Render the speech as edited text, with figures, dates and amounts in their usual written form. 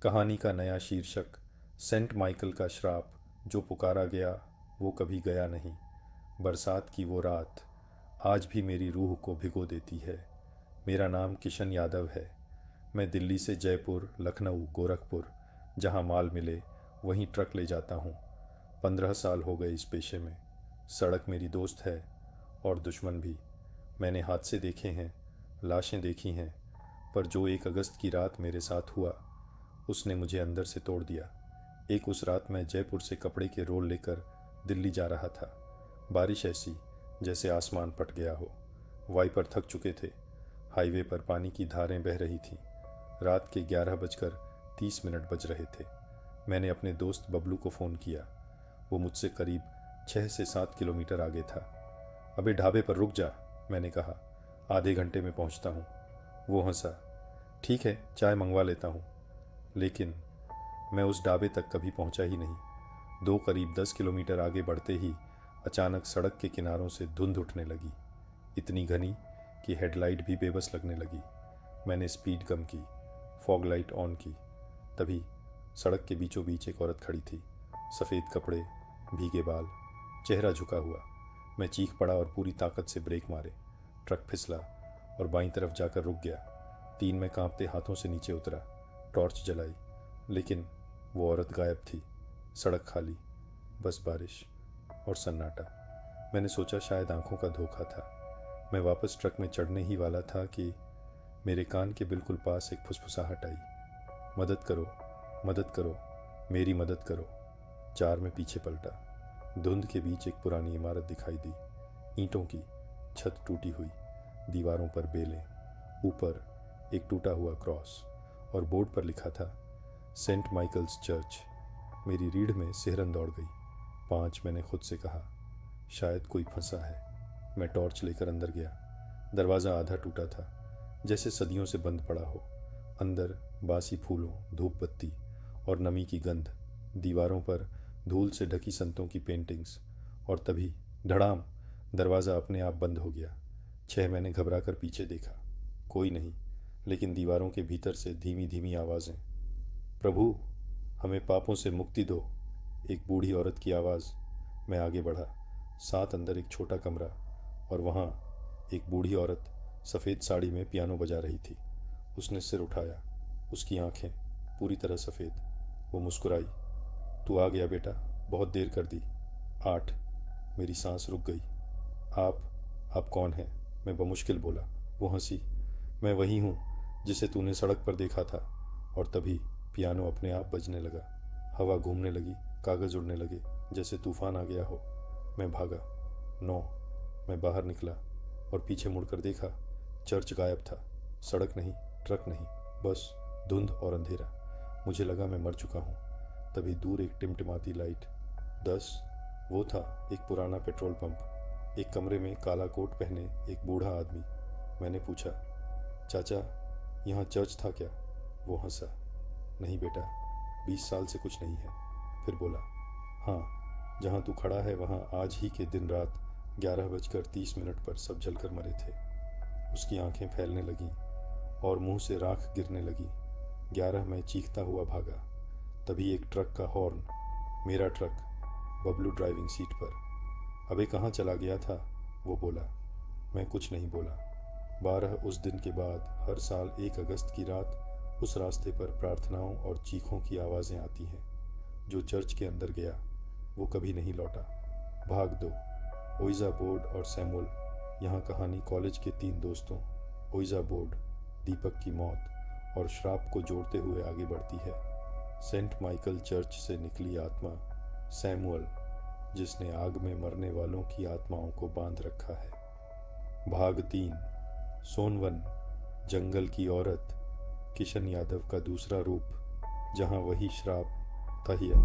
कहानी का नया शीर्षक सेंट माइकल का श्राप। जो पुकारा गया वो कभी गया नहीं। बरसात की वो रात आज भी मेरी रूह को भिगो देती है। मेरा नाम किशन यादव है। मैं दिल्ली से जयपुर, लखनऊ, गोरखपुर जहाँ माल मिले वहीं ट्रक ले जाता हूँ। 15 साल हो गए इस पेशे में। सड़क मेरी दोस्त है और दुश्मन भी। मैंने हादसे देखे हैं, लाशें देखी हैं, पर जो 1 अगस्त की रात मेरे साथ हुआ उसने मुझे अंदर से तोड़ दिया। उस रात मैं जयपुर से कपड़े के रोल लेकर दिल्ली जा रहा था। बारिश ऐसी जैसे आसमान फट गया हो। वाइपर थक चुके थे। हाईवे पर पानी की धारें बह रही थीं। रात के 11:30 बज रहे थे। मैंने अपने दोस्त बबलू को फ़ोन किया। वो मुझसे करीब 6 से 7 किलोमीटर आगे था। अबे ढाबे पर रुक जा, मैंने कहा। आधे घंटे में पहुंचता हूँ। वो हंसा। ठीक है, चाय मंगवा लेता हूँ। लेकिन मैं उस ढाबे तक कभी पहुंचा ही नहीं। करीब 10 किलोमीटर आगे बढ़ते ही अचानक सड़क के किनारों से धुंध उठने लगी, इतनी घनी कि हेडलाइट भी बेबस लगने लगी। मैंने स्पीड कम की, फॉग लाइट ऑन की। तभी सड़क के बीचों बीच एक औरत खड़ी थी। सफ़ेद कपड़े, भीगे बाल, चेहरा झुका हुआ। मैं चीख पड़ा और पूरी ताकत से ब्रेक मारे। ट्रक फिसला और बाईं तरफ जाकर रुक गया। में कांपते हाथों से नीचे उतरा, टॉर्च जलाई, लेकिन वो औरत गायब थी। सड़क खाली, बस बारिश और सन्नाटा। मैंने सोचा शायद आंखों का धोखा था। मैं वापस ट्रक में चढ़ने ही वाला था कि मेरे कान के बिल्कुल पास एक फुसफुसाहट आई। मदद करो, मदद करो, मेरी मदद करो। 4 में पीछे पलटा। धुंध के बीच एक पुरानी इमारत दिखाई दी, ईंटों की, छत टूटी हुई, दीवारों पर बेलें, ऊपर एक टूटा हुआ क्रॉस और बोर्ड पर लिखा था सेंट माइकल्स चर्च। मेरी रीढ़ में सिहरन दौड़ गई। 5, मैंने खुद से कहा। शायद कोई फंसा है। मैं टॉर्च लेकर अंदर गया। दरवाज़ा आधा टूटा था, जैसे सदियों से बंद पड़ा हो। अंदर बासी फूलों, धूप बत्ती और नमी की गंध। दीवारों पर धूल से ढकी संतों की पेंटिंग्स। और तभी धड़ाम, दरवाज़ा अपने आप बंद हो गया। 6, मैंने घबरा कर पीछे देखा। कोई नहीं, लेकिन दीवारों के भीतर से धीमी धीमी आवाज़ें। प्रभु, हमें पापों से मुक्ति दो, एक बूढ़ी औरत की आवाज़। मैं आगे बढ़ा। 7 अंदर एक छोटा कमरा, और वहाँ एक बूढ़ी औरत सफ़ेद साड़ी में पियानो बजा रही थी। उसने सिर उठाया, उसकी आंखें पूरी तरह सफ़ेद। वो मुस्कुराई। तू आ गया बेटा, बहुत देर कर दी। 8, मेरी सांस रुक गई। आप कौन हैं? मैं बमुश्किल बोला। वो हंसी। मैं वही हूँ जिसे तूने सड़क पर देखा था। और तभी पियानो अपने आप बजने लगा। हवा घूमने लगी, कागज़ उड़ने लगे, जैसे तूफान आ गया हो। मैं भागा। 9, मैं बाहर निकला और पीछे मुड़कर देखा। चर्च गायब था। सड़क नहीं, ट्रक नहीं, बस धुंध और अंधेरा। मुझे लगा मैं मर चुका हूँ। तभी दूर एक टिमटिमाती लाइट। 10, वो था एक पुराना पेट्रोल पंप। एक कमरे में काला कोट पहने एक बूढ़ा आदमी। मैंने पूछा, चाचा, यहाँ चर्च था क्या? वो हंसा। नहीं बेटा, 20 साल से कुछ नहीं है। फिर बोला, हाँ, जहाँ तू खड़ा है वहाँ आज ही के दिन रात 11:30 पर सब जलकर मरे थे। उसकी आंखें फैलने लगीं और मुंह से राख गिरने लगी। 11, मैं चीखता हुआ भागा। तभी एक ट्रक का हॉर्न। मेरा ट्रक, बबलू ड्राइविंग सीट पर। अबे कहाँ चला गया था? वो बोला। मैं कुछ नहीं बोला। 12 उस दिन के बाद हर साल 1 अगस्त की रात उस रास्ते पर प्रार्थनाओं और चीखों की आवाज़ें आती हैं। जो चर्च के अंदर गया वो कभी नहीं लौटा। भाग 2, ओइजा बोर्ड और सैमुअल। यहाँ कहानी कॉलेज के 3 दोस्तों, ओइजा बोर्ड, दीपक की मौत और श्राप को जोड़ते हुए आगे बढ़ती है। सेंट माइकल चर्च से निकली आत्मा सैमुअल, जिसने आग में मरने वालों की आत्माओं को बांध रखा है। भाग 3, सोनवन, जंगल की औरत, किशन यादव का दूसरा रूप, जहाँ वही श्राप, तहिया।